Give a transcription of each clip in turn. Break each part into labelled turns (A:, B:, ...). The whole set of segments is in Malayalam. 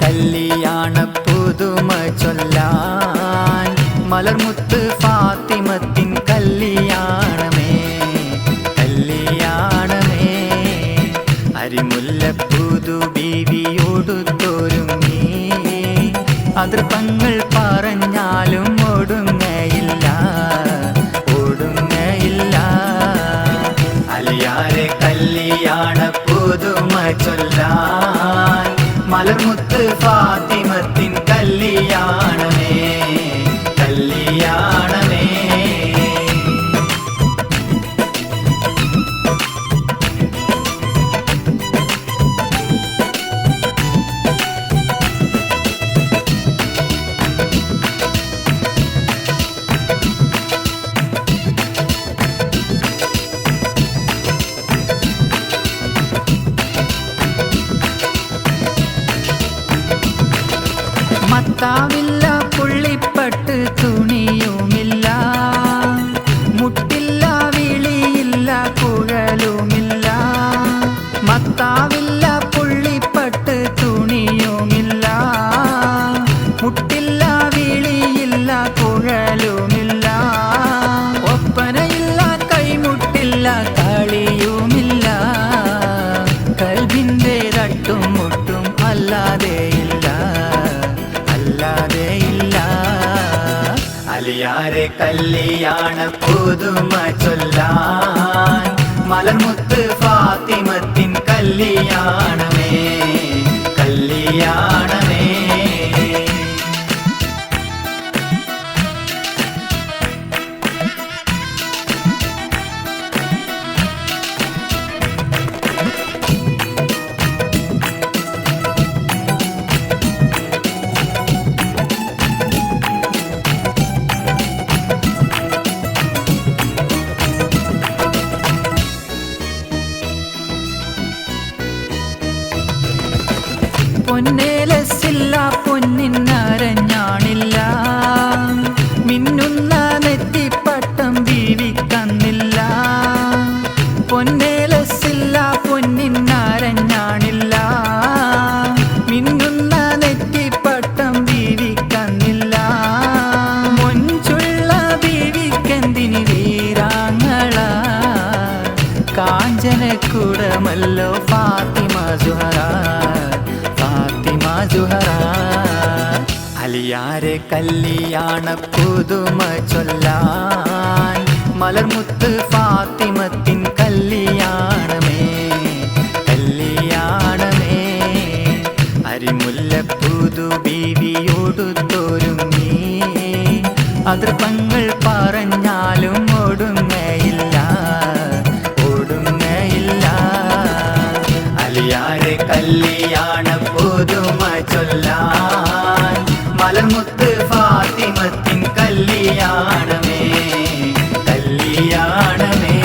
A: കല്യാണ പുതുമ ചൊല്ലാൻ മലർമുത്ത് ഫാത്തിമത്തിൻ കല്യാണമേ കല്യാണമേ അരിമുല്ല പുതു ബീവിയോടുത്തൊരുങ്ങി അതൃപ്പങ്ങൾ പറഞ്ഞാലും ഒടുങ്ങയില്ല ഒടുങ്ങയില്ല അലിയാരെ കല്യാണ പുതുമ ചൊല്ലാൻ മലർമുത്ത് ഫാത്തിമത്തിൻ കല്യാണമേ കല്യാണമേ മത്താവില്ല പുള്ളിപ്പട്ട് തുണിയുമില്ല മുട്ടില്ല വിളിയില്ല കുഴലുമില്ല മത്താവില്ല പുള്ളിപ്പട്ട് തുണിയുമില്ല മുട്ടില്ല വിളിയില്ല കുഴലുമില്ല ഒപ്പനയില്ല കൈമുട്ടില്ല കളിയുമില്ല കൽബിൻ്റെ തട്ടും മുട്ടും അല്ലാതെയില്ല അലിയാരെ കല്യാണ പുതുമ ചൊല്ലാൻ മലർമുത്ത് ഫാത്തിമത്തിൻ കല്യാണമേ കല്യാണമേ പൊന്നേലസില്ല പൊന്നിന്നരഞ്ഞാണില്ല മിന്നുന്ന നെറ്റിപ്പട്ടം വീവിക്കന്നില്ല പൊന്നേലസില്ല പൊന്നിന്നരഞ്ഞാണില്ല മിന്നുന്ന നെറ്റിപ്പട്ടം വീവിക്കന്നില്ല മൊഞ്ചുള്ള ബീവിക്കെന്തിന് വീരാങ്ങള കാഞ്ചനക്കുടമല്ലോ ഫാത്തിമ സുഹറ സുഹറ അലിയാരെ കല്യാണ പുതുമ ചൊല്ലാൻ മലർമുത്ത് ഫാത്തിമത്തിൻ കല്യാണമേ കല്യാണമേ അരിമുല്ല പുതു ബീവിയോടുത്തൊരുങ്ങി അതൃപ്പങ്ങൾ പറഞ്ഞാലും ഒടുങ്ങയില്ല ഒടുങ്ങയില്ല അലിയാരെ കല്യാണ പുതുമ ചൊല്ലാൻ മലർമുത്ത് ഫാത്തിമത്തിൻ കല്യാണമേ കല്യാണമേ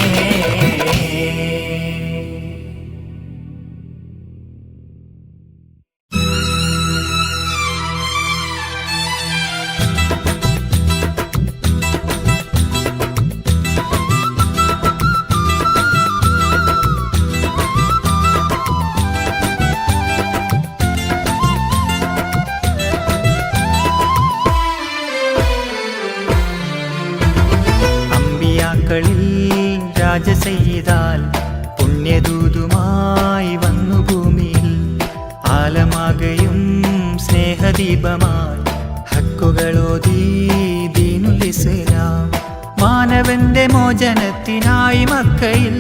A: രാജസെയ്താൽ പുണ്യദൂതുമായി വന്നു ഭൂമിയിൽ ആലമാകയും സ്നേഹദീപമായി ഹക്കുകളോതി ദീനുൽ ഇസ്ലാം മാനവന്റെ മോചനത്തിനായി മക്കയിൽ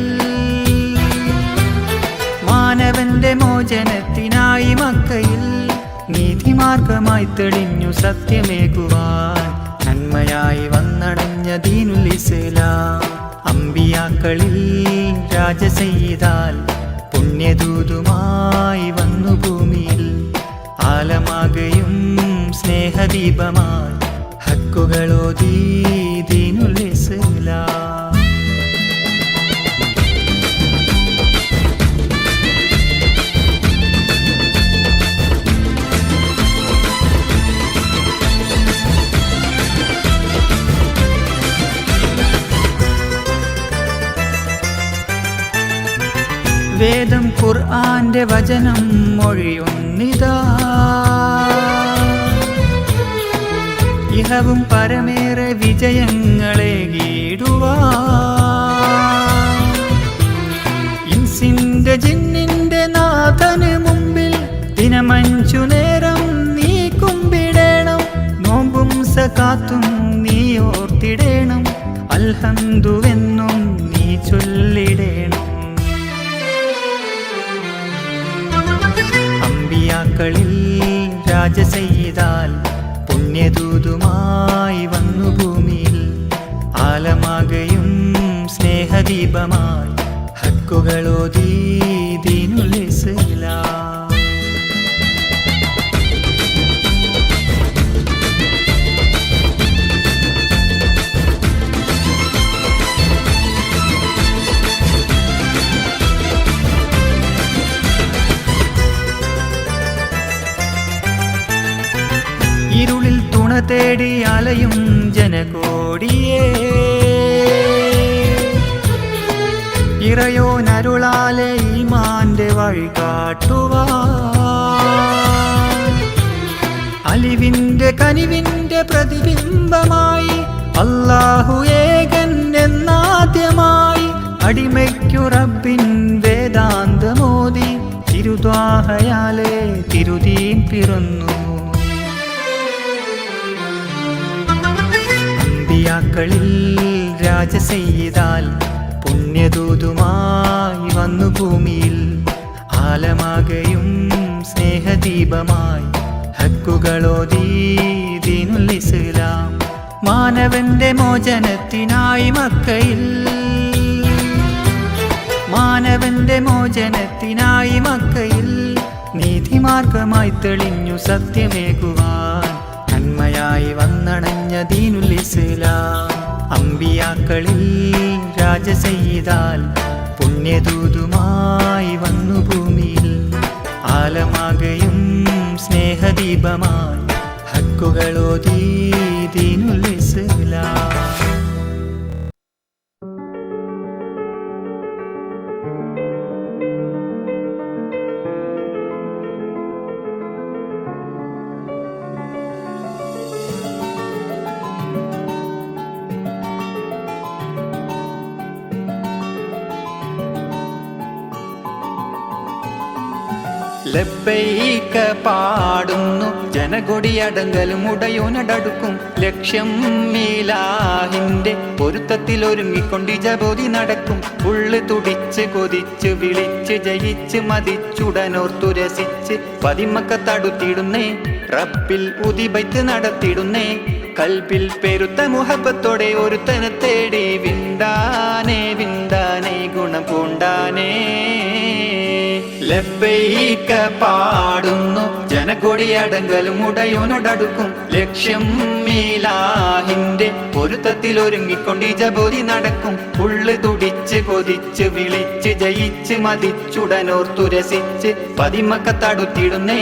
A: മാനവന്റെ മോചനത്തിനായി മക്കയിൽ നീതിമാർഗമായി തെളിഞ്ഞു സത്യമേകുവാൻ നന്മയായി വന്നടഞ്ഞ ദീനുൽ ഇസ്ലാം അമ്പിയാക്കളിൽ രാജസെയ്താൽ പുണ്യദൂതുമായി വന്നു ഭൂമിയിൽ ആലമാകയും സ്നേഹദീപമായി ഹക്കുകളോതി ദീനുൽ ഇസ്ലാം വേദം ഖുർആന്റെ വചനം മൊഴിയുന്നിതാ ഇഹവും പരമേറെ വിജയങ്ങളെ ഗീടുവാൻ ഇൻസിന്റെ ജിന്നിന്റെ നാഥന് മുമ്പിൽ ദിനമഞ്ചു നേരം നീ കുമ്പിടേണം. നോമ്പും സകാത്തും നീ ഓർത്തിടേണം. അൽഹംദുവെന്നും നീ ചൊല്ലിടേണം. അമ്പിയാക്കളിൽ രാജസയ്യിദാൽ പുണ്യദൂതുമായി വന്നു ഭൂമിയിൽ. ആലമാകയും സ്നേഹദീപമായി ഹക്കുകളോതി ദീനുൽ ഇസ്ലാം. ഇരുളിൽ തുണ തേടി അലയും ജനകോടിയേ ഇറയോനരുളാലെ ഈമാന്റെ വഴി കാട്ടുവാൻ അലിവിന്റെ കനിവിന്റെ പ്രതിബിംബമായി അല്ലാഹു ഏകൻ എന്നാദ്യമായി അടിമയ്ക്കു റബ്ബിൻ വേദാന്തമോദി തിരുദ്വാഹയാലെ തിരുദീൻ പിറന്നു. അമ്പിയാക്കളിൽ രാജസയ്യിദാൽ പുണ്യദൂതുമായി വന്നു ഭൂമിയിൽ. ആലമാകയും സ്നേഹദീപമായി ഹക്കുകളോതി ദീനുൽ ഇസ്ലാം. മാനവന്റെ മോചനത്തിനായി മക്കയിൽ മാനവന്റെ മോചനത്തിനായി മക്കയിൽ നീതിമാർഗമായി തെളിഞ്ഞു സത്യമേകുവാൻ നന്മയായി വന്നണഞ്ഞ ദീനുൽ ഇസ്ലാം. അമ്പിയാക്കളിൽ രാജസയ്യിദാൽ പുണ്യദൂതുമായി വന്നു ഭൂമിയിൽ. ആലമാകയും സ്നേഹദീപമായി ഹക്കുകളോതി ദീനുൽ ഇസ്ലാം. ലബ്ബൈക പാടുന്നു ജനകൊടിയടങ്കലും ഉടയോനടടുക്കും. ലക്ഷ്യം മീലാഹിന്റെ പൊരുത്തത്തിൽ ഒരുങ്ങിക്കൊണ്ട് ജബോധി നടക്കും. ഉള്ളു തുടിച്ച് കൊതിച്ച് വിളിച്ച് ജയിച്ച് മതിച്ചുടനോർത്തുരസിച്ച് പതിമക്ക തടുത്തിടുന്നേ. റബ്ബിൽ ഉദിബൈത്ത് നടത്തിടുന്നേ. കൽബിൽ പെരുത്ത മുഹബത്തോടെ ഒരുത്തനെ തേടി വിന്താനേ വിന്താനേ ഗുണം പൂണ്ടാനേ. ലബ്ബൈക പാടുന്നു ജനകൊടിയടങ്കലും ഉടയോനോടടുക്കും. ലക്ഷ്യം മീലാഹിന്റെ പൊരുത്തത്തിൽ ഒരുങ്ങിക്കൊണ്ട് ജബോധി നടക്കും. ഉള്ളു തുടിച്ച് കൊതിച്ച് വിളിച്ച് ജയിച്ച് മതിച്ചുടനോർത്തുരസിച്ച് പതിമക്ക തടുത്തിടുന്നേ.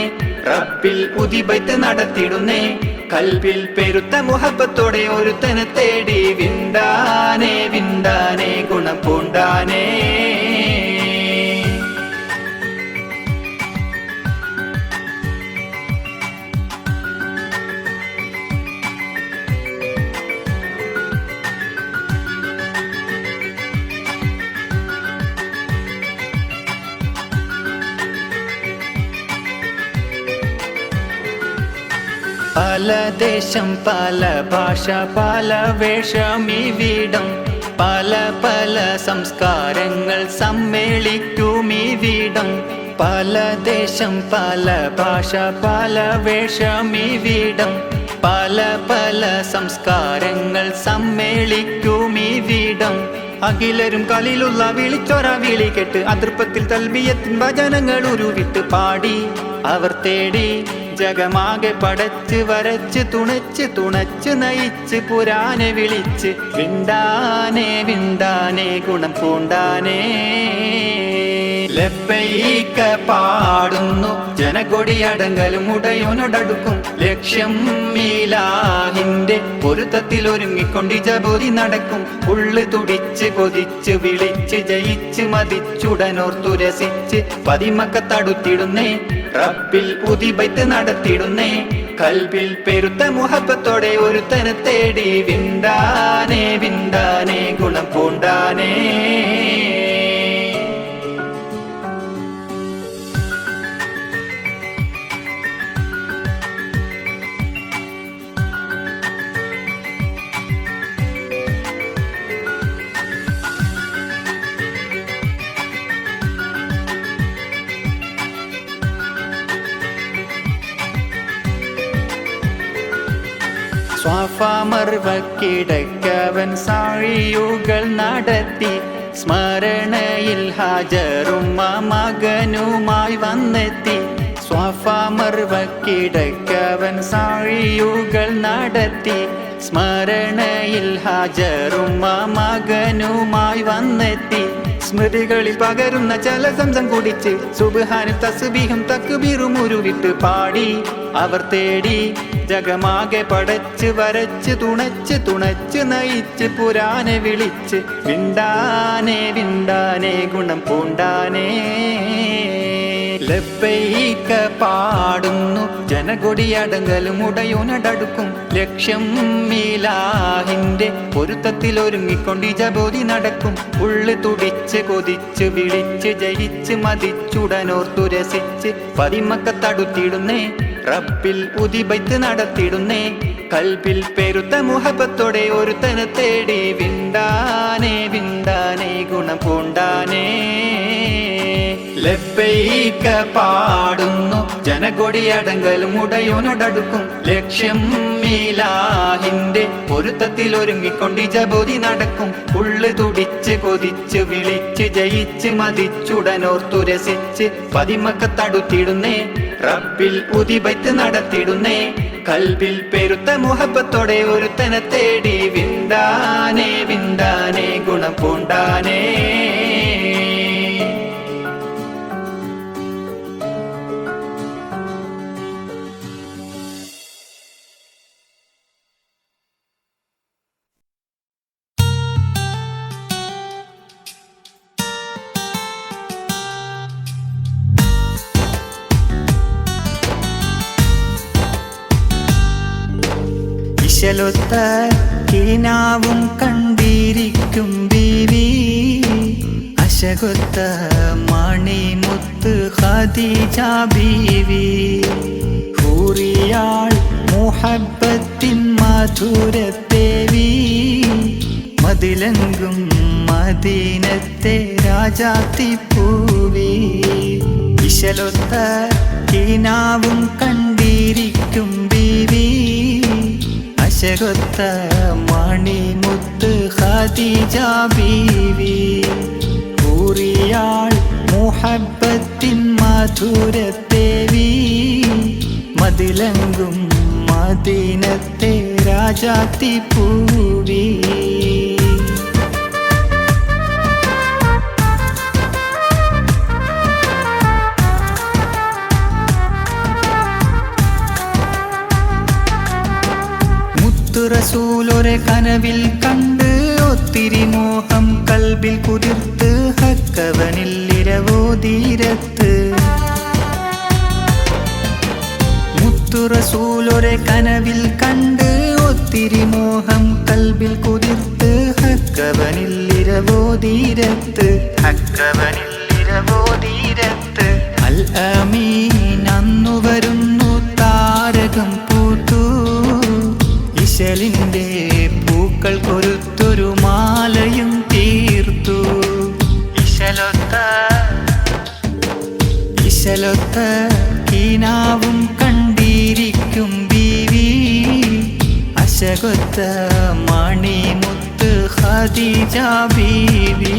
A: റബ്ബിൽ ഉദിബൈത്ത് നടത്തിടുന്നേ. കൽബിൽ പെരുത്ത മുഹബത്തോടെ ഒരുത്തനെ തേടി വിന്താനേ വിന്താനേ ഗുണം പൂണ്ടാനേ. പല ദേശം പല ഭാഷ പല വേഷമിവിടം. പല പല സംസ്കാരങ്ങൾ സമ്മേളിക്കുമിവിടം. പല ദേശം പല ഭാഷ പല വേഷമിവിടം. പല പല സംസ്കാരങ്ങൾ സമ്മേളിക്കുമിവിടം. അഖിലരും കളിലുള്ള വിളിച്ചൊര വിളി കേട്ട് അതൃപ്പത്തിൽ തൽബിയത്തിൻ ഭജനങ്ങൾ ഉരുവിട്ട് പാടി അവർ തേടി. ജഗമാകെ പടച്ച് വരച്ച് തുണച്ച് തുണച്ച് നയിച്ച് പുരാനെ വിളിച്ച് വിന്താനേ വിന്താനേ ഗുണം പൂണ്ടാനേ. ലബ്ബൈക പാടുന്നു ജനകൊടിയടങ്കലും ഉടയോനോടടുക്കും. ലക്ഷ്യം മീലാഹിന്റെ പൊരുത്തത്തിൽ ഒരുങ്ങിക്കൊണ്ട് ജബോധി നടക്കും. ഉള്ളു തുടിച്ച് കൊതിച്ച് വിളിച്ച് ജയിച്ച് മതിച്ചുടനോർത്തുരസിച്ച് പതിമക്ക തടുത്തിടുന്നേ. റബ്ബിൽ ഉദിബൈത്ത് നടത്തിടുന്നേ. കൽബിൽ പെരുത്ത മുഹബത്തോടെ ഒരുത്തനെ തേടി വിണ്ടാനേ വിണ്ടാനേ ഗുണം പൂണ്ടാനേ. സ്വാഫാ മർവക്കിടക്കവൻ സാഴിയുകൾ നടത്തി സ്മരണയിൽ ഹാജറുമ്മ മകനുമായി വന്നെത്തി. സ്വാഫാ മർവക്കിടക്കവൻ സാഴിയുകൾ നടത്തി സ്മരണയിൽ ഹാജറുമ്മ മകനുമായി വന്നെത്തി. സ്മൃതികളിൽ പകരുന്ന ജലസംസം കുടിച്ച് സുബ്ഹാനും തസ്ബീഹും തക്ബീറും ഉരുവിട്ട് പാടി അവർ തേടി ജഗമാകെ പടച്ച് വരച്ച് തുണച്ച് തുണച്ച് നയിച്ച് പുരാനെ വിളിച്ച് വിണ്ടാനേ വിണ്ടാനേ ഗുണം പൂണ്ടാനേ. ലബ്ബൈക പാടുന്നു ജനകൊടിയടങ്കലും ഉടയോനടടുക്കും ലക്ഷ്യം ഇലാഹിന്റെ പൊരുത്തത്തിൽ ഒരുങ്ങിക്കൊണ്ട് ജബോധി നടക്കും. ഉള്ളു തുടിച്ച് കൊതിച്ച് വിളിച്ച് ജയിച്ച് മതിച്ചുടനോർത്തു രസിച്ച് പതിമക്കത്തടുത്തിടുന്നേ റബ്ബിൽ ഉദിബൈത്ത് നടത്തിടുന്നേ. കൽബിൽ പെരുത്ത മുഹബത്തോടെ ഒരുത്തനെ തേടി വിണ്ടാനേ വിണ്ടാനേ ഗുണം പൂണ്ടാനേ. ലബ്ബൈക പാടുന്നു ജനകൊടിയടങ്കലും ഉടയോനടടുക്കും ലക്ഷ്യം ഇലാഹിന്റെ പൊരുത്തത്തിൽ ഒരുങ്ങിക്കൊണ്ട് ജബോധി നടക്കും. ഉള്ളു തുടിച്ച് കൊതിച്ച് വിളിച്ച് ജയിച്ച് മതിച്ചുടനോർത്തു രസിച്ച് പതിമക്കത്തടുത്തിടുന്നേ റബ്ബിൽ ഉദിബൈത്ത് നടത്തിടുന്നേ. കൽബിൽ പെരുത്ത മുഹബത്തോടെ ഒരുത്തനെ തേടി വിണ്ടാനേ വിണ്ടാനേ ഗുണം പൂണ്ടാനേ. ഇശലൊത്ത കിനാവും കണ്ടിരിക്കും ബീവി അശകൊത്ത മണിമുത്ത് ഖദീജ ബീവി. ഹൂറിയാൾ മുഹബ്ബത്തിൻ മധുരത്തേവി മതിലങ്കും മദീനത്തെ രാജാത്തിപ്പൂവി. ഇശലൊത്ത കിനാവും കണ്ടിരിക്കും ബീവി അശകൊത്ത മണിമുത്ത് ഖദീജ ബീവി. ഹൂറിയാൾ മുഹബ്ബത്തിൻ മധുരത്തേവി മതിലങ്കും മദീനത്തെ രാജാത്തിപ്പൂവി. റസൂലൊരെ കനവിൽ കണ്ട് ഒത്തിരി മോഹം കൽബിൽ കുതിർത്ത് ഹക്കവനിൽ ഇരവോതീരത്ത്. മുത്തു റസൂലൊരെ കനവിൽ കണ്ട് ഒത്തിരി മോഹം കൽബിൽ കുതിർത്ത് ഹക്കവനിൽ ഇരവോതീരത്ത് ഹക്കവനിൽ ഇരവോതീരത്ത്. അൽ അമീൻ അന്നു വരുന്നു താരകം പൂത്തു ഇശലിന്റെ പൂക്കൾ കൊരുത്തൊരു മാലയും തീർത്തു. ഇശലൊത്ത കിനാവും കണ്ടിരിക്കും ബീവി അശകൊത്ത മണിമുത്ത് ഖദീജ ബീവി.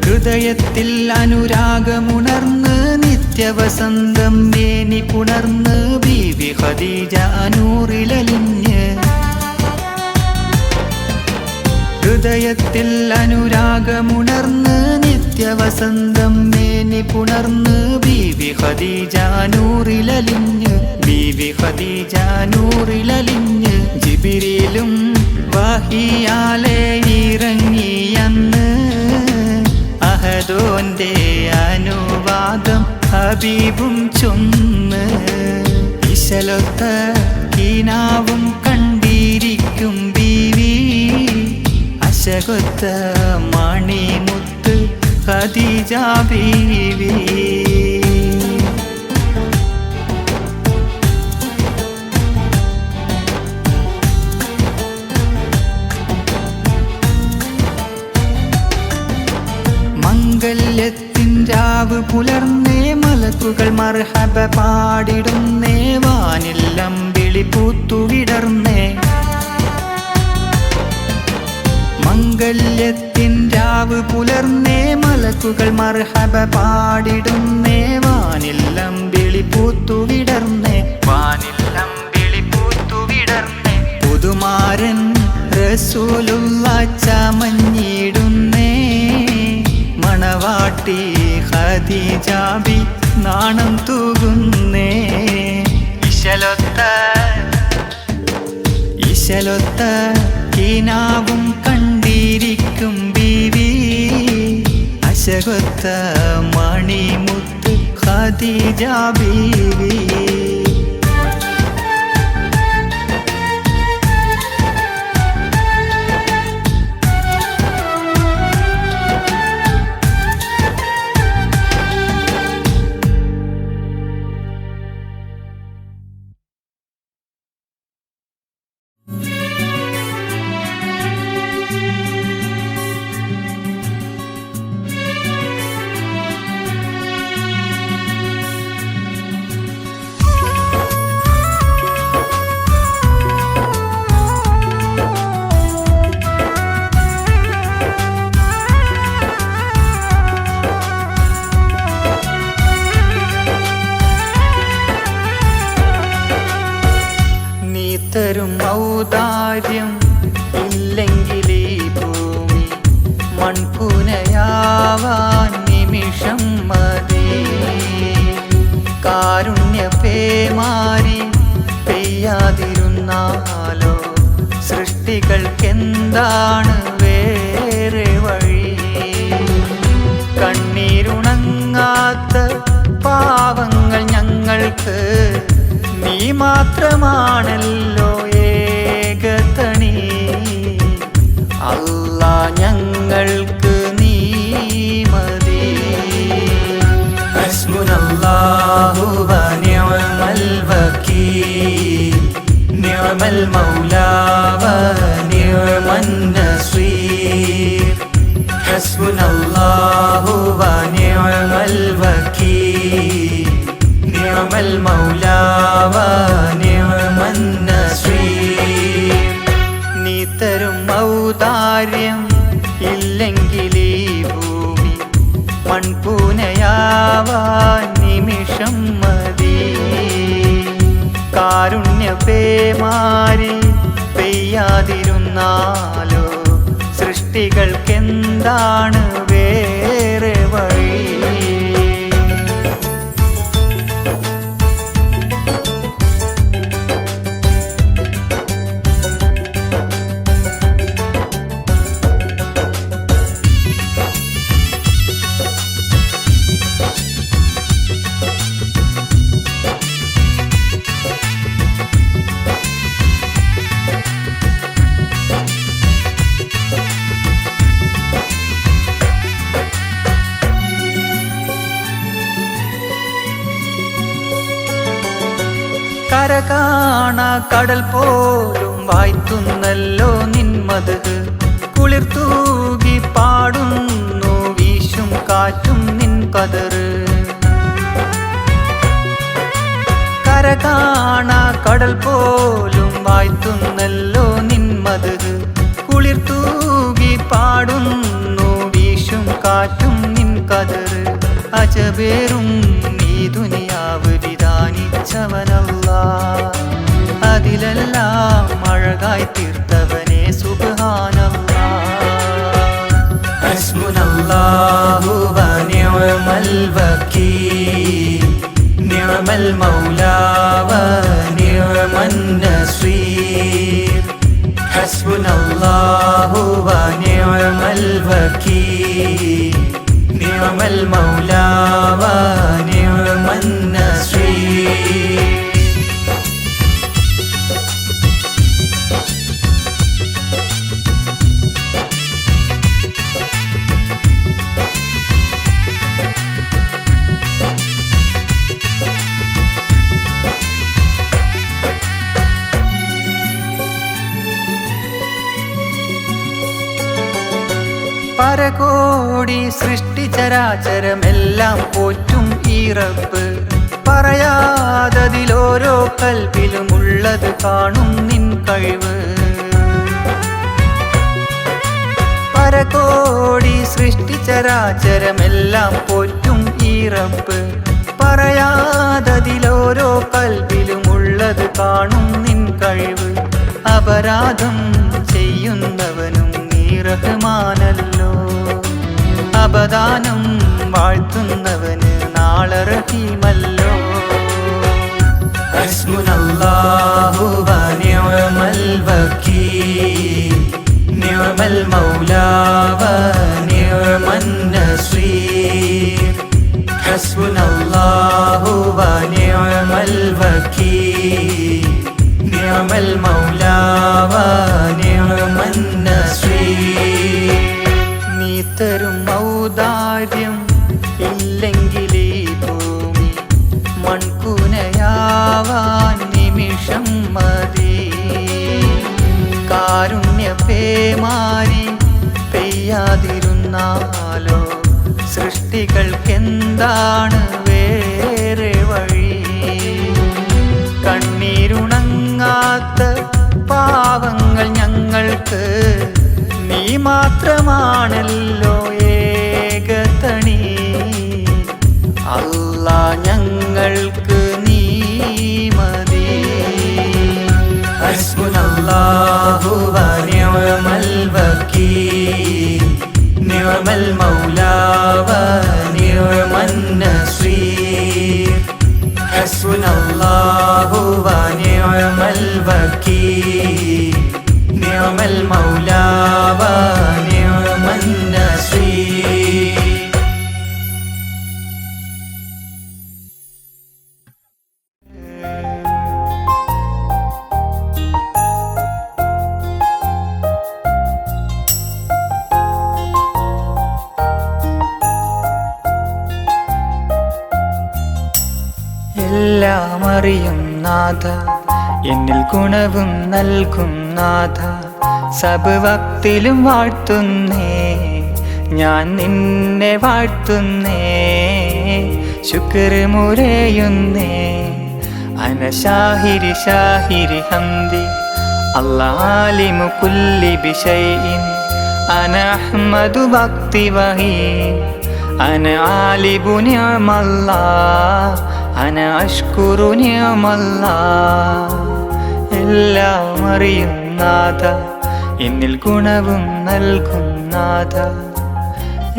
A: ഹൃദയത്തിൽ അനുരാഗമുണർന്ന് നിത്യവസന്തം മേനി പുണർന്ന് ബീവി ഖദീജ നൂറിലലിഞ്ഞ്. ഹൃദയത്തിൽ അനുരാഗമുണർന്ന് നിത്യവസന്തം മേനി പുണർന്ന് ബീവി ഖദീജ നൂറിലലിഞ്ഞ് ബീവി ഖദീജ നൂറിലലിഞ്ഞ്. ജിബ്രീലും വഹിയാലെ ഇറങ്ങിയന്ന് അഹദോന്റെ അനുവാദം ഹബീബും ചൊന്ന് ഇശലൊത്ത കിനാവും കണ്ടിരിക്കും ബീവി അശകൊത്ത മണിമുത്ത് ഖദീജ ബീവി മംഗല്യത്തിൻ രാവ് പുലർന്നേ മലക്കുകൾ മർഹബ പാടിടുന്നേ വാനിൽ അമ്പിളി പൂത്തുവിടർന്നേ മംഗല്യത്തിൻ രാവ് പുലർന്നേ മലക്കുകൾ മർഹബ പാടിടുന്നേ വാനിൽ അമ്പിളി പൂത്തുവിടർന്നേ വാനിൽ അമ്പിളി പൂത്തുവിടർന്നേ പുതുമാരൻ റസൂലുള്ള ചമഞ്ഞിടുന്നേ മണവാട്ടി ഖദീജ ബി നാണം തൂകുന്നേ ഇശലൊത്ത കിനാവും കണ്ടിരിക്കും ബീവി അശകൊത്ത മണിമുത്ത് ഖദീജ ബീവി തരും ഔദാര്യം ഇല്ലെങ്കിൽ ഈ ഭൂമി മൺപുനയാവാൻ നിമിഷം മതി കാരുണ്യ പേമാരി പെയ്യാതിരുന്നാലോ സൃഷ്ടികൾക്കെന്താണ് വേറെ വഴി കണ്ണീരുണങ്ങാത്ത പാവങ്ങൾ ഞങ്ങൾക്ക് നീ മാത്രമാണല്ലോ ഏകതണി അല്ലാ ഞങ്ങൾക്ക് നീ മതി ഹസ്ബുനല്ലാഹു വ നിഅമൽ വകീൽ നിഅമൽ മൗലാ വ നിഅമൻ നസീർ ഹസ്ബുനല്ലാഹു വ നിഅമൽ വകീൽ നിഅമൽ മൗലാ വ നിഅമൻ നസീർ നീ തരും ഔദാര്യം ഇല്ലെങ്കിൽ ഈ ഭൂമി മൺപൂനയാവാൻ നിമിഷം മതി കാരുണ്യ പേമാരി പെയ്യാതിരുന്നാലോ സൃഷ്ടികൾക്കെന്താണ് വേറെ വഴി കര കാണാ കടൽ പോലും വായ്ത്തുന്നല്ലോ നിന്മത് കുളിർ തൂകി പാടുന്നു വീശും കാറ്റും നിൻ കതറ് കര കാണാ കടൽ പോലും വായ്ത്തുന്നല്ലോ നിന്മത് കുളിർ തൂകി പാടുന്നു വീശും കാറ്റും നിൻ കതറ് അജബേറും നീ ദുനിയാവ് വിധാനിച്ചവനല്ലാ അതിലെല്ലാം അഴകായി തീർത്തവനെ സുബ്ഹാനല്ലാ ഹസ്ബുനല്ലാഹു വ നിഅമൽ വകീൽ നിഅമൽ മൗലാ വ നിഅമൻ നസീർ ഹസ്ബുനല്ലാഹു വ നിഅമൽ വകീൽ നിഅമൽ മൗലാ വ നിഅമൻ നസീർ. പരകോടി സൃഷ്ടിചരാചരമെല്ലാം പോറ്റും ഈ റബ്ബ്, പറയാതതിലോരോ കൽബിലുമുള്ളത് കാണും നിൻ കഴിവ്. പരകോടി സൃഷ്ടിചരാചരമെല്ലാം പോറ്റും ഈ റബ്ബ്, പറയാതതിലോരോ കൽബിലുമുള്ളത് കാണും നിൻ കഴിവ്. അപരാധം ചെയ്യുന്നവനും റഹ്മാനല്ലോ, അപദാനം വാഴ്ത്തുന്നവന് നാളെ റഹീമല്ലോ. ഹസ്ബുനല്ലാഹു വ നിഅമൽ വകീൽ നിഅമൽ മൗലാ വ നിഅമൻ നസീർ. ഹസ്ബുനല്ലാഹു വ നിഅമൽ വകീൽ നിഅമൽ മൗലാ വ നിഅമൻ നസീർ. നീ തരും ഔദാര്യം ഇല്ലെങ്കിൽ ഈ ഭൂമി മൺകൂനയാവാൻ നിമിഷം മതി. കാരുണ്യ പേമാരി പെയ്യാതിരുന്നാലോ സൃഷ്ടികൾക്കെന്താണ് വേറെ വഴി. കണ്ണീരുണങ്ങാത്ത പാവങ്ങൾ ഞങ്ങൾക്ക് നീ മാത്രമാണല്ലോ ഏകതണി. അല്ലാ ഞങ്ങൾക്ക് നീ മതി. ഹസ്ബുനല്ലാഹു വ നിഅമൽ വകീൽ നിഅമൽ മൗലാ വ നിഅമൻ നസീർ. ഹസ്ബുനല്ലാഹു വ നിഅമൽ വകീൽ നിഅമൽ മൗലാ വ നിഅമൻ നസീർ. എല്ലാം അറിയും നാഥ, എന്നിൽ ഗുണവും നൽകും നാഥ. സബ് വക്തിലും വാഴ്ത്തുന്നേ ഞാൻ നിന്നെ വാഴ്ത്തുന്നേ. ശുക്ർ മുരയുന്നേ അന ഷാഹിരി ഷാഹിരി ഹംദി. അല്ലാലിമു കുല്ലി ബിശൈഇൻ അന അഹ്മദു വക്തി വഹി. അന ആലിബു നിഅമല്ലാഹ് അന അഷ്കുറു നിഅമല്ലാഹ്. എല്ലാം അറിയും നാഥ, എന്നിൽ ഗുണവും നൽകും നാഥ.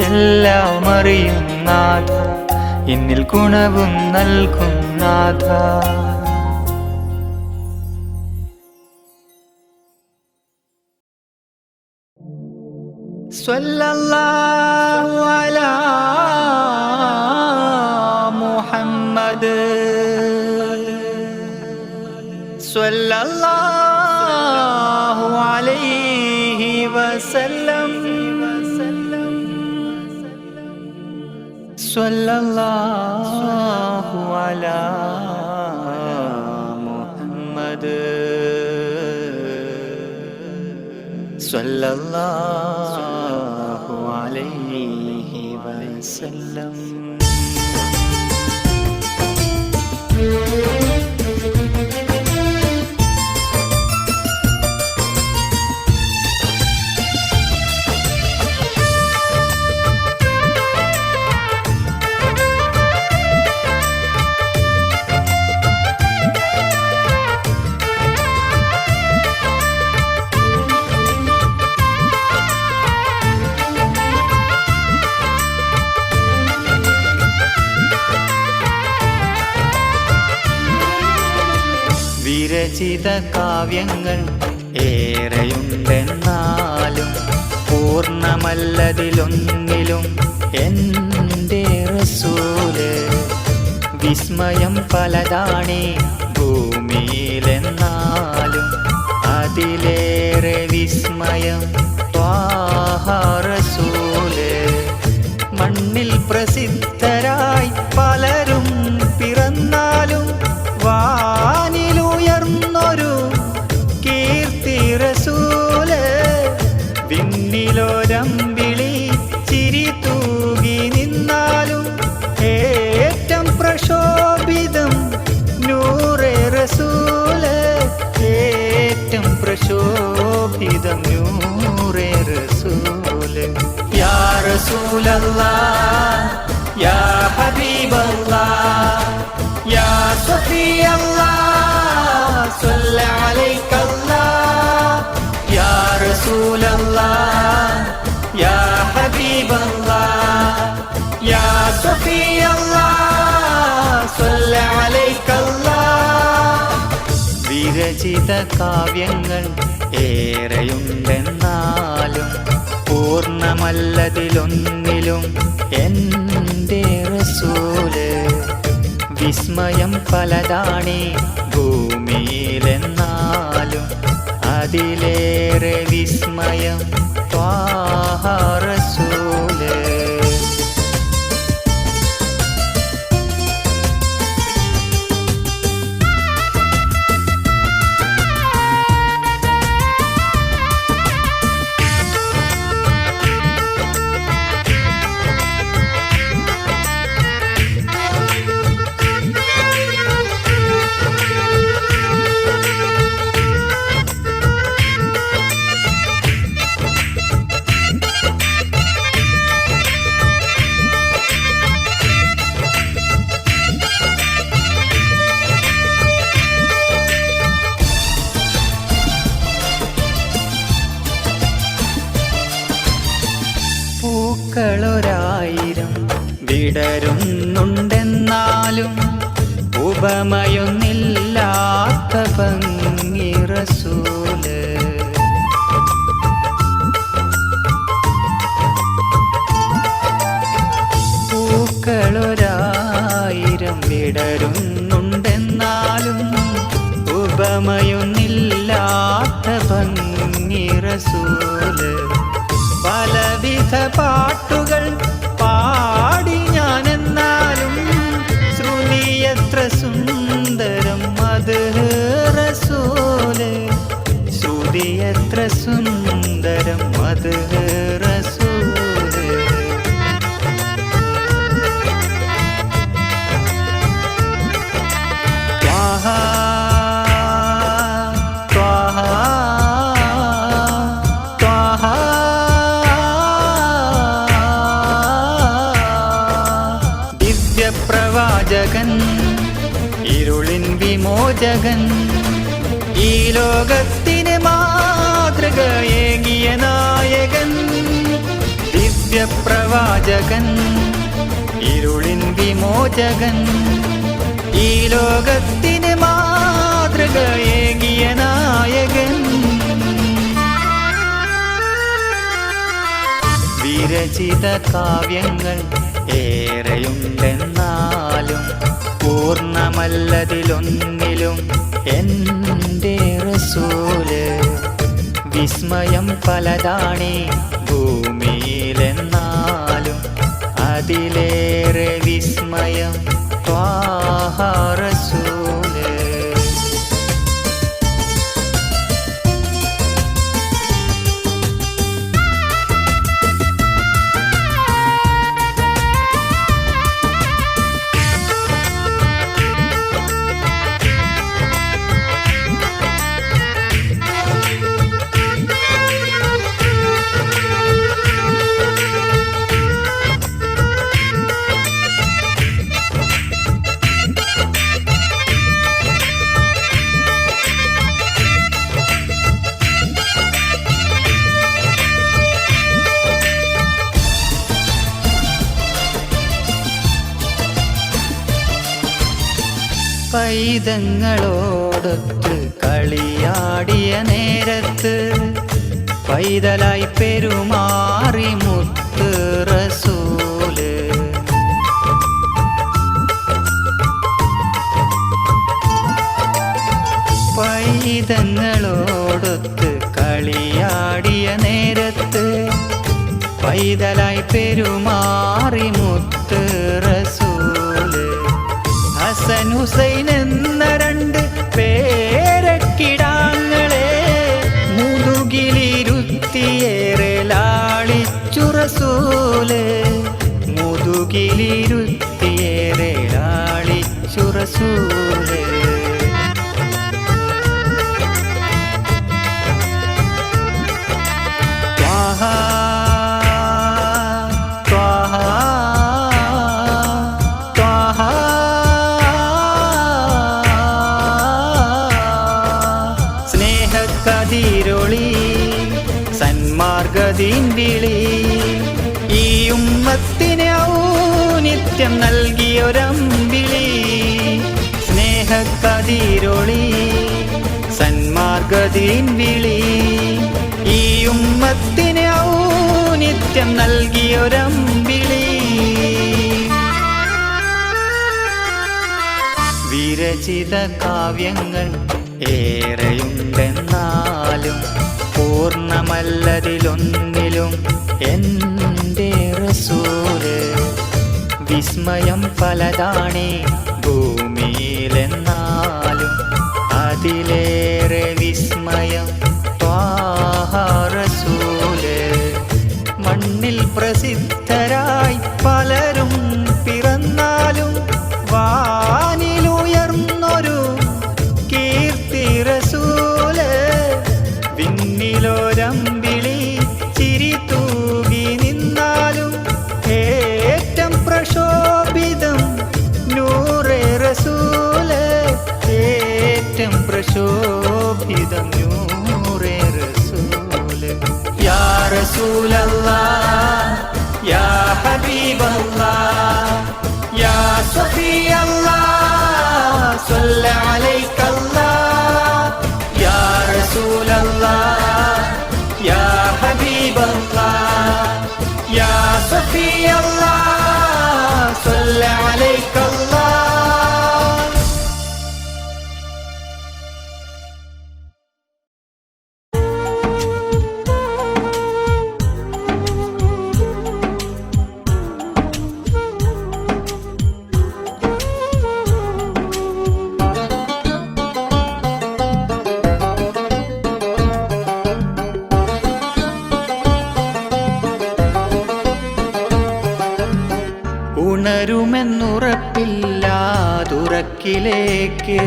A: എല്ലാം അറിയും നാഥ, എന്നിൽ ഗുണവും നൽകും നാഥ. സ്വല്ലല്ലാഹു അലാ മുഹമ്മദ് സ്വല്ലല്ലാഹു അലൈഹി വസല്ലം. സ്വല്ലല്ലാഹു അലാ മുഹമ്മദ് സ്വല്ലല്ലാഹു അലൈഹി വസല്ലം. വിരചിത കാവ്യങ്ങൾ ഏറെയുണ്ടെന്നാലും പൂർണ്ണമല്ലതിലൊന്നിലും എൻ്റെ റസൂല്. വിസ്മയം പലതാണീ ഭൂമിയിലെന്നാലും അതിലേറെ വിസ്മയം ത്വാഹ റസൂല്. മണ്ണിൽ പ്രസിദ്ധരായി പലരും പിറന്നാലും വാനിലുയർന്നൊരു കീർത്തി റസൂല്. വിണ്ണിലൊരമ്പിളി ചിരി തൂകി നിന്നാലും ഏറ്റം പ്രശോഭിതം നൂറെ റസൂല്. ഏറ്റം പ്രശോഭിതം നൂറെ റസൂല്. യാ റസൂലല്ലാഹ് യാ ഹബീബല്ലാഹ് യാ സഫിയല്ലാഹ് സ്വല്ലി അലൈക്കല്ലാഹ്. യാ റസൂലല്ലാഹ് യാ ഹബീബല്ലാഹ് യാ സഫിയല്ലാഹ് സ്വല്ലി അലൈക്കല്ലാഹ്. വിരചിത കാവ്യങ്ങൾ ഏറെയുണ്ടെന്നാലും പൂർണ്ണമല്ലതിലൊന്നിലും എൻ്റെ റസൂല്. വിസ്മയം പലതാണീ ഭൂമിയിലെന്നാലും അതിലേറെ വിസ്മയം ത്വാഹ റസൂല്. പൂക്കളൊരായിരം വിടരുന്നുണ്ടെന്നാലും ഉപമയൊന്നില്ലാത്ത ഭംഗി റസൂല്. പൂക്കളൊരായിരം വിടരുന്നുണ്ടെന്നാലും ഉപമയൊന്നില്ലാത്ത ഭംഗി റസൂല്. പലവിധ പാട്ടുകൾ പാടി ഞാനെന്നാലും ശ്രുതിയത്ര സുന്ദരം മദ്ഹ് റസൂല്. ശ്രുതിയത്ര സുന്ദരം മദ്ഹ് റസൂല്. ത്വാഹ ത്വാഹ ത്വാഹ ദിവ്യപ്രവാചകൻ ഇരുളിൻ വിമോചകൻ ഈ ലോകത്തിന് മാതൃകയേകിയ നായകൻ. ദിവ്യപ്രവാചകൻ ഇരുളിൻ വിമോചകൻ ഈ ലോകത്തിന് മാതൃകയേകിയ നായകൻ. വിരചിത കാവ്യങ്ങൾ ഏറെയുണ്ടെന്നാലും പൂർണ്ണമല്ലതിലൊന്നിലും എൻ്റെ റസൂല്. വിസ്മയം പലതാണീ ഭൂമിയിലെന്നാലും അതിലേറെ വിസ്മയം ത്വാഹ റസൂല്. പൈതങ്ങളോട് സ്നേഹക്കതിരോടൊത്ത് കളിയാടിയ നേരത്ത് പൈതലായി പെരുമാറി മുത്ത് റസൂല്. പൈതങ്ങളോടൊത്ത് കളിയാടിയ നേരത്ത് പൈതലായി പെരുമാറി മുത്ത് റസൂല്. ഹസൻ ഹുസൈൻ എന്ന രണ്ട് പേരക്കിടാങ്ങളെ മുതുകിലിരുത്തിയേറെ ലാളിച്ചു റസൂല്. മുതുകിലിരുത്തിയേറെ ലാളിച്ചു റസൂല്. സ്നേഹക്കതിരൊളി സന്മാർഗദീൻ വിളി ഈ ഉമ്മത്തിന് ഔന്നിത്യം നൽകിയൊരമ്പിളി. സ്നേഹക്കതിരൊളി സന്മാർഗദീൻ വിളി ഈ ഉമ്മത്തിന് ഔന്നിത്യം നൽകിയൊരമ്പിളി. വിരചിത കാവ്യങ്ങൾ ഏറെയുണ്ടെന്നാലും പൂർണ്ണമല്ലതിലൊന്നിലും എൻ്റെ റസൂല്. വിസ്മയം പലതാണീ ഭൂമിയിലെന്നാലും അതിലേറെ വിസ്മയം ത്വാഹ റസൂല്. മണ്ണിൽ പ്രസിദ്ധരായി പലരും പിറന്നാലും വാനിലുയർന്നൊരു കീർത്തി റസൂല്. വിണ്ണിലൊരമ്പിളി ചിരി തൂകി നിന്നാലും ഏറ്റം പ്രശോഭിതം നൂറേ റസൂല്. ഏറ്റം പ്രശോഭിതം നൂറേ റസൂല്. യാ റസൂലല്ലാഹ് യാ ഹബീബല്ലാഹ് യാ സഫിയല്ലാഹ് സ്വല്ല അലൈക്കല്ലാഹ്. യാ റസൂലല്ലാഹ് യാ ഹബീബല്ലാഹ് യാ സഫിയല്ലാഹ് സ്വല്ല അലൈക്കല്ലാഹ്. ഉണരുമെന്നുറപ്പില്ലാതുറക്കിലേക്ക്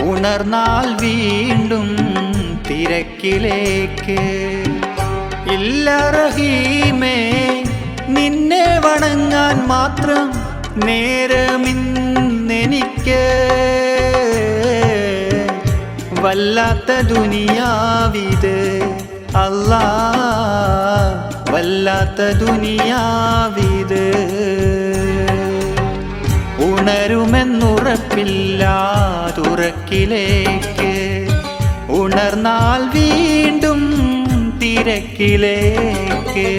A: ഉണർന്നാൽ വീണ്ടും തിരക്കിലേക്ക്. ഇല്ല റഹീമേ നിന്നെ വണങ്ങാൻ മാത്രം നേരമിന്നെനിക്ക്. വല്ലാത്ത ദുനിയാവിത് അല്ലാ വല്ലാത്ത ദുനിയാവിത്. ഉണരുമെന്നുറപ്പില്ലാതുറക്കിലേക്ക് ഉണർന്നാൽ വീണ്ടും തിരക്കിലേക്ക്.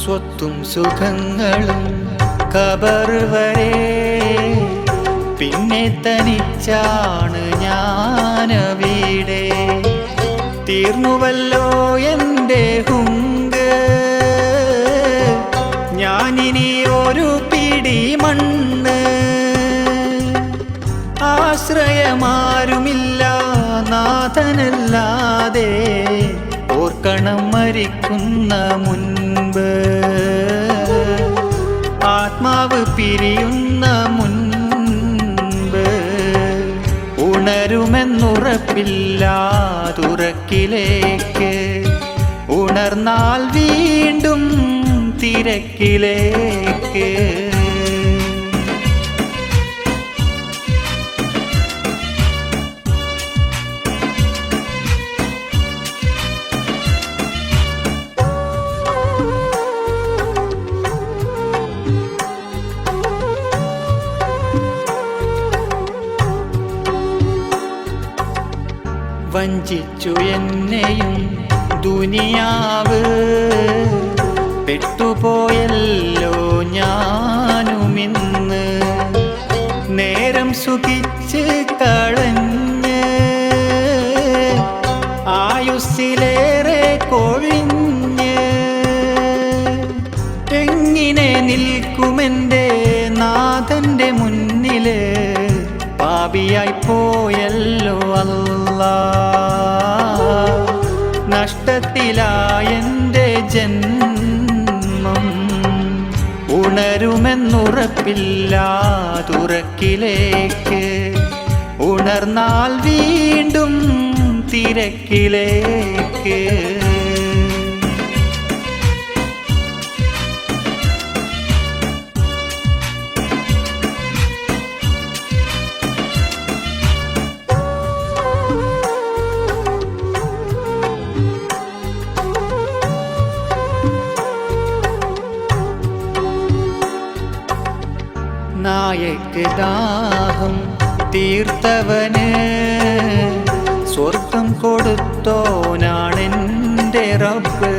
A: സ്വത്തും സുഖങ്ങളും ഖബർ വരെ പിന്നെ തനിച്ചാണ് ഞാനവിടെ. തീർന്നുവല്ലോ എൻ്റെ ഹുങ്ക് ഞാനിനി ഒരു പിടി മണ്ണ്. ആശ്രയമാരുമില്ല നാഥനല്ലാതെ ഓർക്കണം മരിക്കുന്ന മുൻപ്. ആത്മാവ് പിരിയുന്ന മുൻപ് ഉണരുമെന്നുറപ്പില്ലാതുറക്കിലേക്ക് ഉണർന്നാൽ വീണ്ടും തിരക്കിലേക്ക്. വഞ്ചിച്ചു എന്നെയും ദുനിയാവ്, പെട്ടുപോയല്ലോ ഞാനുമിന്ന്. നേരം സുഖിച്ച് കളഞ്ഞ് ആയുസ്സിലേറെ കൊഴിഞ്ഞ്, എങ്ങനെ നിൽക്കുമെൻ്റെ നാഥൻ്റെ മുന്നില്? പാപിയായി പോയല്ലോ അല്ലാ, നഷ്ടത്തിലായെൻ്റെ ജന്മം. ഉണരുമെന്നുറപ്പില്ലാതുറക്കിലേക്ക്, ഉണർന്നാൽ വീണ്ടും തിരക്കിലേക്ക്. നായക്ക് ദാഹം തീർത്തവന് സ്വർഗം കൊടുത്തോനാണെൻ്റെ റബ്ബ്.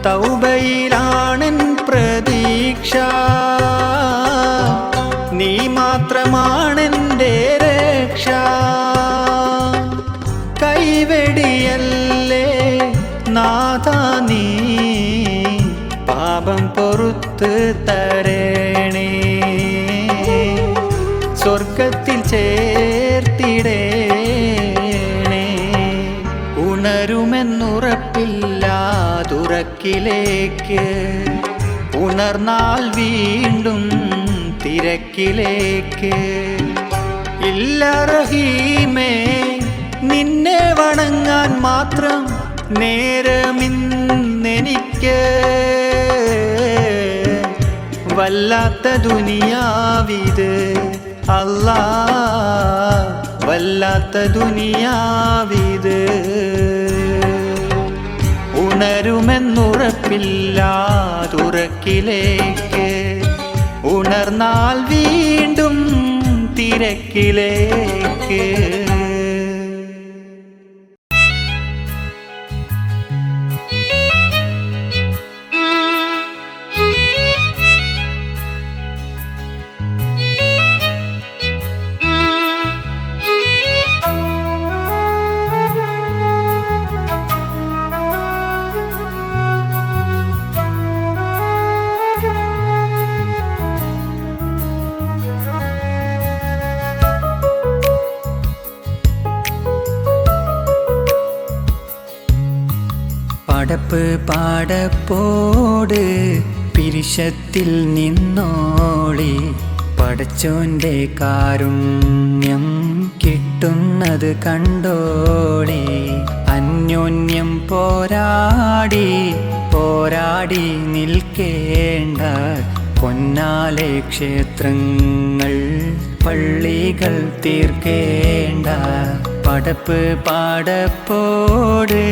A: തൗബയിലാണെൻ പ്രതീക്ഷ, നീ മാത്രമാണെൻ്റെ രക്ഷ. കൈവെടിയല്ലേ നാഥാ നീ, പാപം പൊറുത്ത് തരണേ. സ്വർഗത്തിൽ ചേർത്തിടേണേ. ഉണരുമെന്നുറപ്പില്ലാതുറക്കിലേക്ക്, ഉണർന്നാൽ വീണ്ടും തിരക്കിലേക്ക്. ഇല്ല റഹീമേ, നിന്നെ വണങ്ങാൻ മാത്രം നേരമിന്നെനിക്ക്. വല്ലാത്ത ദുനിയാവിത് അല്ലാ, വല്ലാത്ത ദുനിയാവിത്. ഉണരുമെന്നുറപ്പില്ലാതുറക്കിലേക്ക്, ഉണർന്നാൽ വീണ്ടും തിരക്കിലേക്ക്. പടപ്പ് പാടപ്പോട് പിരിശത്തിൽ നിന്നോളി, പടച്ചോൻ്റെ കാരുണ്യം കിട്ടുന്നത് കണ്ടോളി. അന്യോന്യം പോരാടി പോരാടി നിൽക്കേണ്ട പൊന്നാലെ ക്ഷേത്രങ്ങൾ പള്ളികൾ തീർക്കേണ്ട. പടപ്പ് പാടപ്പോട്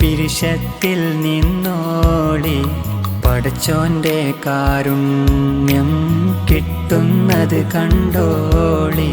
A: പിരിശത്തിൽ നിന്നോളി, പടച്ചോൻ്റെ കാരുണ്യം കിട്ടുന്നത് കണ്ടോളി.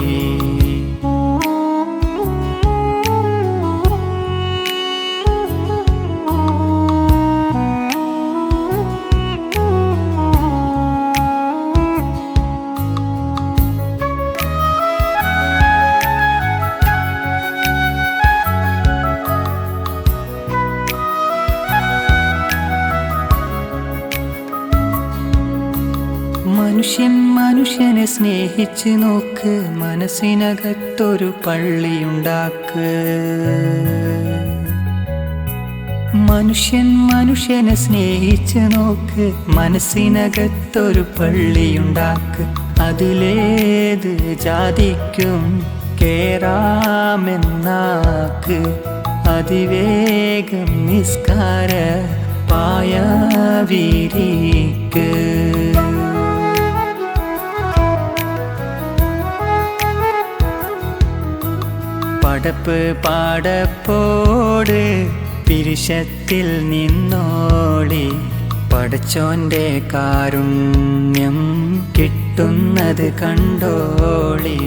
A: മനുഷ്യൻ മനുഷ്യനെ സ്നേഹിച്ച് നോക്ക്, മനസ്സിനകത്തൊരു പള്ളിയുണ്ടാക്ക്. മനുഷ്യൻ മനുഷ്യനെ സ്നേഹിച്ച് നോക്ക്, മനസ്സിനകത്തൊരു പള്ളിയുണ്ടാക്ക്. അതിലേത് ജാതിക്കും കേറാമെന്നാക്ക്. അതിവേഗം നിസ്കാര പായ വിരിക്ക്. പടപ്പ് പാടപ്പോട് പിരിശത്തിൽ നിന്നോളി, പടച്ചോന്റെ കാരുണ്യം കിട്ടുന്നത് കണ്ടോളി.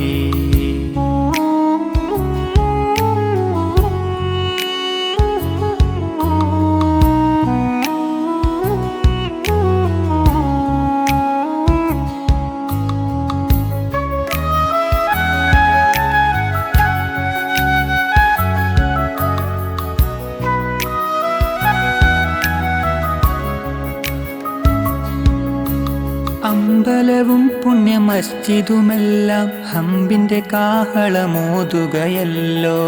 A: അമ്പലവും പുണ്യ മസ്ജിദുമെല്ലാം ഹംബിന്റെ കാഹളമോതുകയല്ലോ.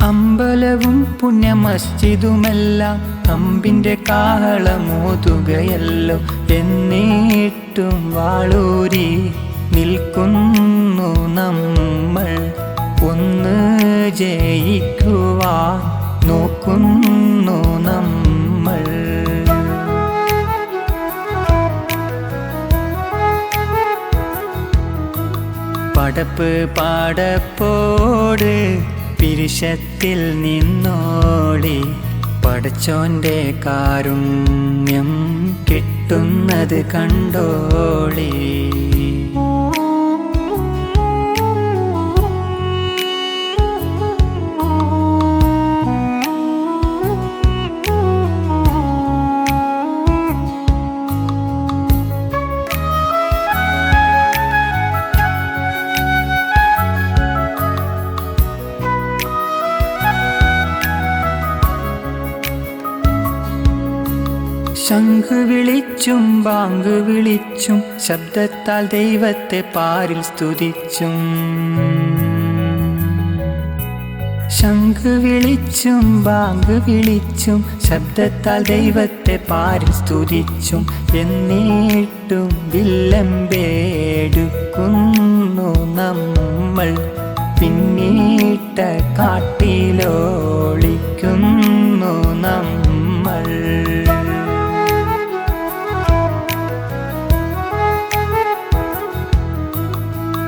A: അമ്പലവും പുണ്യ മസ്ജിദുമെല്ലാം ഹംബിന്റെ കാഹളമോതുകയല്ലോ. എന്നിട്ടും വാളൂരി നിൽക്കുന്നു നമ്മൾ, ഒന്ന് ജയിക്കുവാൻ നോക്കുന്നു നമ്മൾ. പടപ്പ് പാടപ്പോട് പിരിശത്തിൽ നിന്നോളി, പടച്ചോന്റെ കാരുണ്യം കിട്ടുന്നത് കണ്ടോളി. ശംഖ് വിളിച്ചും ബാങ്ക് വിളിച്ചും ശബ്ദത്താൽ ദൈവത്തെ പാരിൽ സ്തുതിച്ചും. ശംഖ് വിളിച്ചും ബാങ്ക് വിളിച്ചും ശബ്ദത്താൽ ദൈവത്തെ പാരിൽ സ്തുതിച്ചും. എന്നിട്ടും വില്ലമ്പേടുക്കുന്നു നമ്മൾ, പിന്നീട്ട കാട്ടിലോളിക്കുന്നു നമ്മൾ.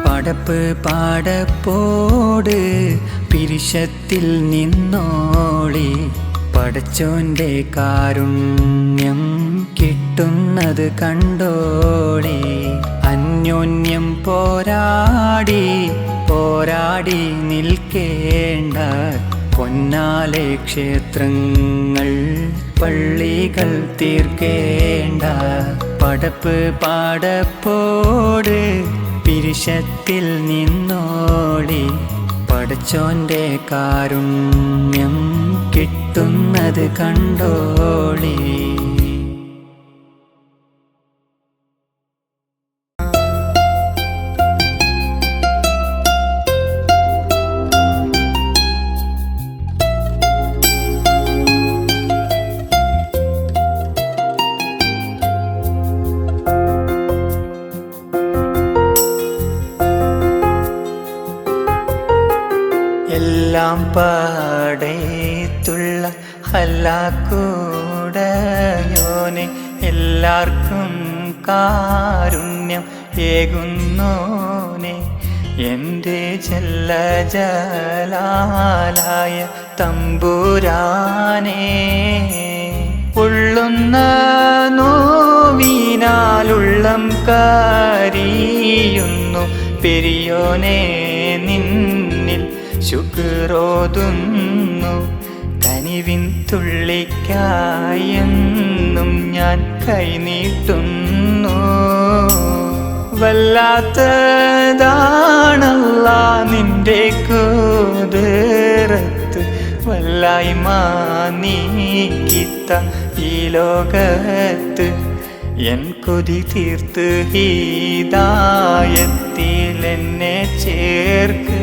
A: പടപ്പ് പാടപ്പോട് പിരിശത്തിൽ നിന്നോളി, പടച്ചോന്റെ കാരുണ്യം കിട്ടുന്നത് കണ്ടോളി. അന്യോന്യം പോരാടി പോരാടി നിൽക്കേണ്ട പൊന്നാലെ ക്ഷേത്രങ്ങൾ പള്ളികൾ തീർക്കേണ്ട. പടപ്പ് പാടപ്പോട് പിരിശത്തിൽ നിന്നോളി, പടച്ചോന്റെ കാരുണ്യം കിട്ടുന്നത് കണ്ടോളി. എല്ലാം പടയത്തുള്ള അല്ലാഹുടയോനെ, എല്ലാവർക്കും കാരുണ്യം ഏകുന്നോനെ. എൻ്റെ ജല്ല ജലാലായ തമ്പുരാനേ, ഉള്ളുന്ന നോവിനാലുള്ളം കരിയുന്നു പെരിയോനെ. നിന്നിൽ ശുക്രോതുന്നു, കനിവിൻ തുള്ളിക്കായെന്നും ഞാൻ കൈനീട്ടുന്നു. വല്ലാത്തതാണല്ലാ നിന്റെ കുതിരത്ത്, വല്ലായ്മ നീക്കിത്ത ഈ ലോകത്ത്. എൻ കൊതി തീർത്ത് ഹിദായത്തിൽ എന്നെ ചേർക്ക്.